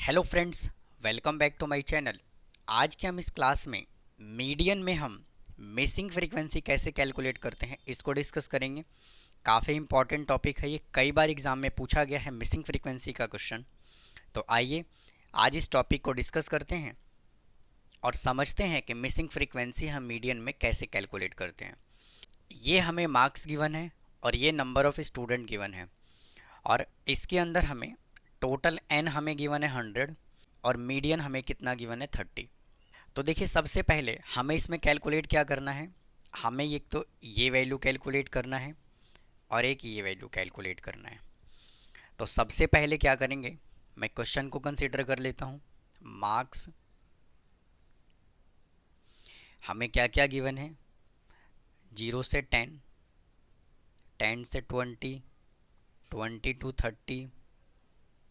Hello friends, welcome back to my channel. आज के हम इस क्लास में मीडियन में हम मिसिंग फ्रीक्वेंसी कैसे कैलकुलेट करते हैं इसको डिस्कस करेंगे। काफ़ी इंपॉर्टेंट टॉपिक है ये, कई बार एग्जाम में पूछा गया है मिसिंग फ्रीक्वेंसी का क्वेश्चन। तो आइए आज इस टॉपिक को डिस्कस करते हैं और समझते हैं कि मिसिंग फ्रीक्वेंसी हम मीडियन में कैसे कैलकुलेट करते हैं। ये हमें मार्क्स गिवन है और ये नंबर ऑफ़ स्टूडेंट गिवन है और इसके अंदर हमें टोटल n हमें गिवन है 100 और मीडियन हमें कितना गिवन है 30। तो देखिए सबसे पहले हमें इसमें कैलकुलेट क्या करना है, हमें एक तो ये वैल्यू कैलकुलेट करना है और एक ये वैल्यू कैलकुलेट करना है। तो सबसे पहले क्या करेंगे, मैं क्वेश्चन को कंसीडर कर लेता हूँ। मार्क्स हमें क्या क्या गिवन है, 0 से 10, 10 से 20, 20 टू 30,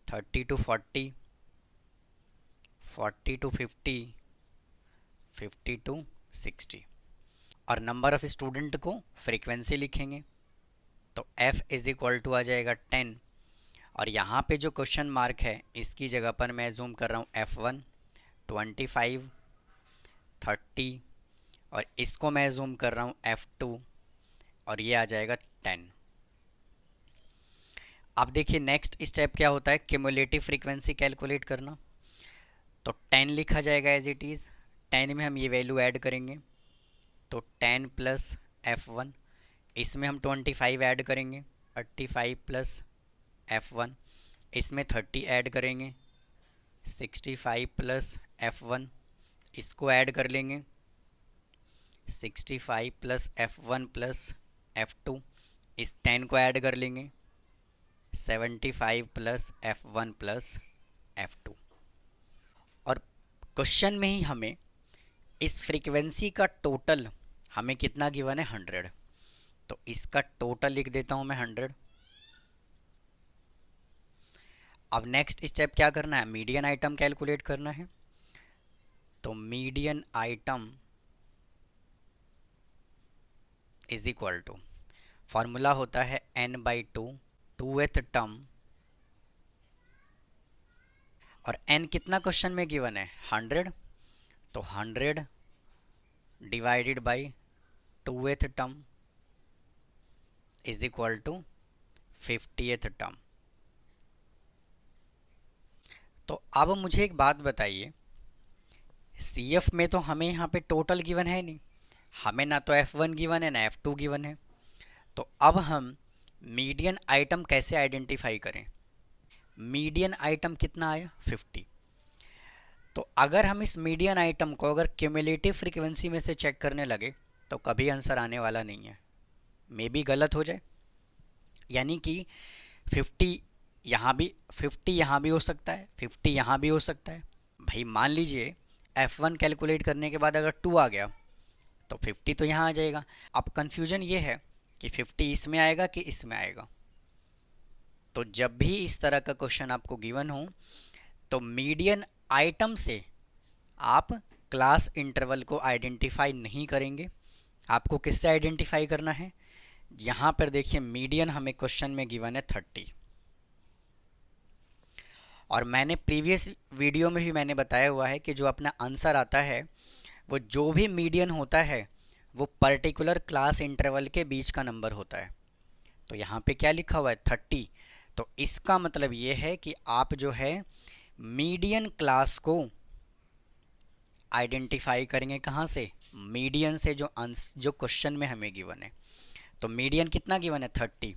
30 टू 40, 40 टू 50, 50 टू 60 और नंबर ऑफ़ स्टूडेंट को फ्रीक्वेंसी लिखेंगे। तो f इज़ इक्वल टू आ जाएगा 10 और यहाँ पे जो क्वेश्चन मार्क है इसकी जगह पर मैं जूम कर रहा हूँ f1 25 30 और इसको मैं जूम कर रहा हूँ f2 और ये आ जाएगा 10। अब देखिए नेक्स्ट स्टेप क्या होता है, क्यूमुलेटिव फ्रीक्वेंसी कैलकुलेट करना। तो 10 लिखा जाएगा एज इट इज़, 10 में हम ये वैल्यू ऐड करेंगे तो 10 प्लस f1, इसमें हम 25 ऐड करेंगे 35 प्लस f1, इसमें 30 ऐड करेंगे 65 प्लस f1, इसको ऐड कर लेंगे 65 प्लस f1 प्लस f2, इस 10 को ऐड कर लेंगे 75 प्लस f1 प्लस f2 और क्वेश्चन में ही हमें इस फ्रीक्वेंसी का टोटल हमें कितना गिवन है 100। तो इसका टोटल लिख देता हूँ मैं 100। अब नेक्स्ट स्टेप क्या करना है, मीडियन आइटम कैलकुलेट करना है। तो median item is equal to, formula होता है n/2, 2th टर्म और n कितना क्वेश्चन में गिवन है 100, तो 100 divided by 2th term is equal to 50th term. तो अब मुझे एक बात बताइए, CF में तो हमें यहाँ पे टोटल गिवन है नहीं, हमें ना तो F1 गिवन है ना F2 गिवन है। तो अब हम मीडियन आइटम कैसे आइडेंटिफाई करें। मीडियन आइटम कितना आया 50। तो अगर हम इस मीडियन आइटम को अगर क्यूमुलेटिव फ्रीक्वेंसी में से चेक करने लगे तो कभी आंसर आने वाला नहीं है, मे बी गलत हो जाए। यानी कि 50 यहाँ भी, 50 यहाँ भी हो सकता है, 50 यहाँ भी हो सकता है। भाई मान लीजिए F1 कैलकुलेट करने के बाद अगर 2 आ गया तो 50 तो यहाँ आ जाएगा। अब कन्फ्यूजन ये है कि 50 इसमें आएगा कि इसमें आएगा। तो जब भी इस तरह का क्वेश्चन आपको गिवन हो तो मीडियन आइटम से आप क्लास इंटरवल को आइडेंटिफाई नहीं करेंगे। आपको किससे आइडेंटिफाई करना है, यहाँ पर देखिए मीडियन हमें क्वेश्चन में गिवन है 30 और मैंने प्रीवियस वीडियो में भी मैंने बताया हुआ है कि जो अपना आंसर आता है वो जो भी मीडियन होता है वो पर्टिकुलर क्लास इंटरवल के बीच का नंबर होता है। तो यहाँ पे क्या लिखा हुआ है 30, तो इसका मतलब ये है कि आप जो है मीडियन क्लास को आइडेंटिफाई करेंगे कहाँ से, मीडियन से, जो क्वेश्चन में हमें गिवन है। तो मीडियन कितना गिवन है 30,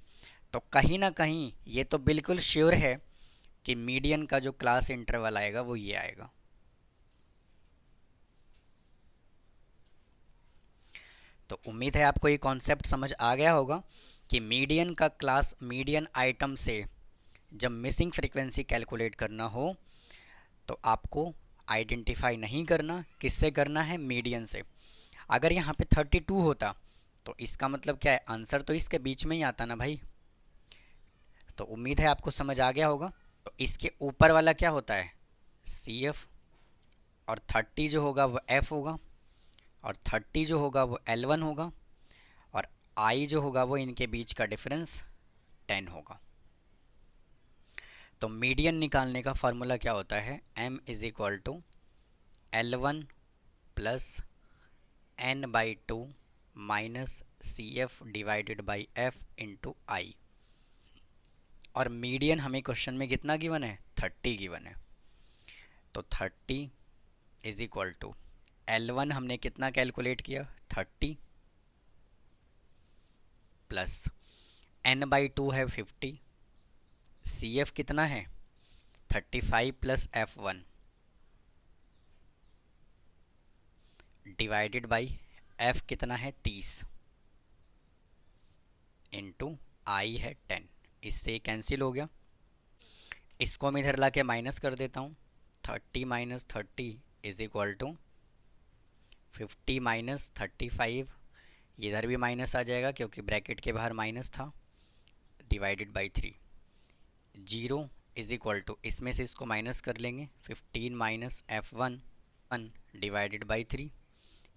तो कहीं ना कहीं ये तो बिल्कुल श्योर है कि मीडियन का जो क्लास इंटरवल आएगा वो ये आएगा। तो उम्मीद है आपको ये कॉन्सेप्ट समझ आ गया होगा कि मीडियन का क्लास, मीडियन आइटम से जब मिसिंग फ्रीक्वेंसी कैलकुलेट करना हो तो आपको आइडेंटिफाई नहीं करना, किससे करना है, मीडियन से। अगर यहाँ पे 32 होता तो इसका मतलब क्या है, आंसर तो इसके बीच में ही आता ना भाई। तो उम्मीद है आपको समझ आ गया होगा। तो इसके ऊपर वाला क्या होता है CF और 30 जो होगा वो F होगा और 30 जो होगा वो L1 होगा और I जो होगा वो इनके बीच का डिफरेंस 10 होगा। तो मीडियन निकालने का फार्मूला क्या होता है, m is equal to L1 plus n by two minus C F divided by F into I. और मीडियन हमें क्वेश्चन में कितना गिवन है, 30 गिवन है। तो 30 इज इक्वल टू L1 हमने कितना कैलकुलेट किया, 30 प्लस n बाई टू है 50, सी एफ कितना है 35 plus F1 divided by F कितना है 30 इंटू आई है 10। इससे कैंसिल हो गया। इसको मैं इधर ला के माइनस कर देता हूँ। 30 minus 30 is equal to 50 minus 35, इधर भी माइनस आ जाएगा क्योंकि ब्रैकेट के बाहर माइनस था, divided by 3। 0 is equal to, इसमें से इसको माइनस कर लेंगे, 15 minus F1 1 divided by 3।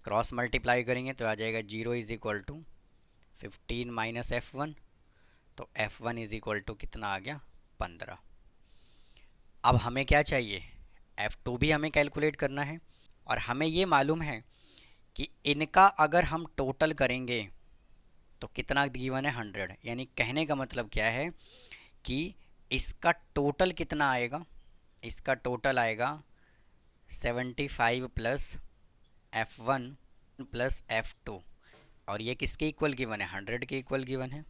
Cross multiply करेंगे तो आ जाएगा 0 is equal to 15 minus F1, तो F1 इज इक्वल टू कितना आ गया, 15। अब हमें क्या चाहिए, F2 भी हमें कैलकुलेट करना है। और हमें ये मालूम है कि इनका अगर हम टोटल करेंगे तो कितना गिवन है, 100। यानी कहने का मतलब क्या है कि इसका टोटल कितना आएगा, इसका टोटल आएगा 75 प्लस F1 प्लस F2। और ये किसके इक्वल गिवन है, 100 के इक्वल गिवन है।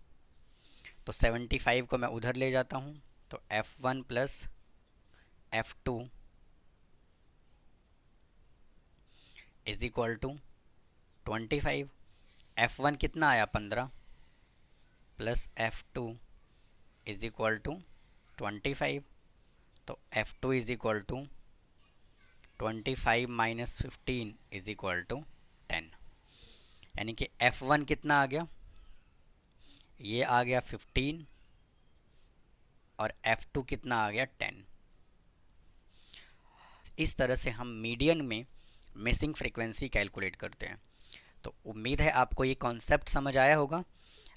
तो 75 को मैं उधर ले जाता हूँ, तो F1 plus F2 is equal to 25। F1 कितना आया, 15 plus F2 is equal to 25। तो F2 is equal to 25 minus 15 is equal to 10। यानी कि F1 कितना आ गया, ये आ गया 15 और F2 कितना आ गया 10। इस तरह से हम मीडियन में मिसिंग फ्रीक्वेंसी कैलकुलेट करते हैं। तो उम्मीद है आपको ये कॉन्सेप्ट समझ आया होगा।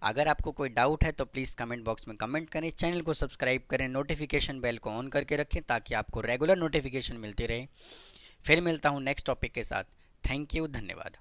अगर आपको कोई डाउट है तो प्लीज़ कमेंट बॉक्स में कमेंट करें, चैनल को सब्सक्राइब करें, नोटिफिकेशन बेल को ऑन करके रखें ताकि आपको रेगुलर नोटिफिकेशन मिलती रहे। फिर मिलता हूँ नेक्स्ट टॉपिक के साथ। थैंक यू, धन्यवाद।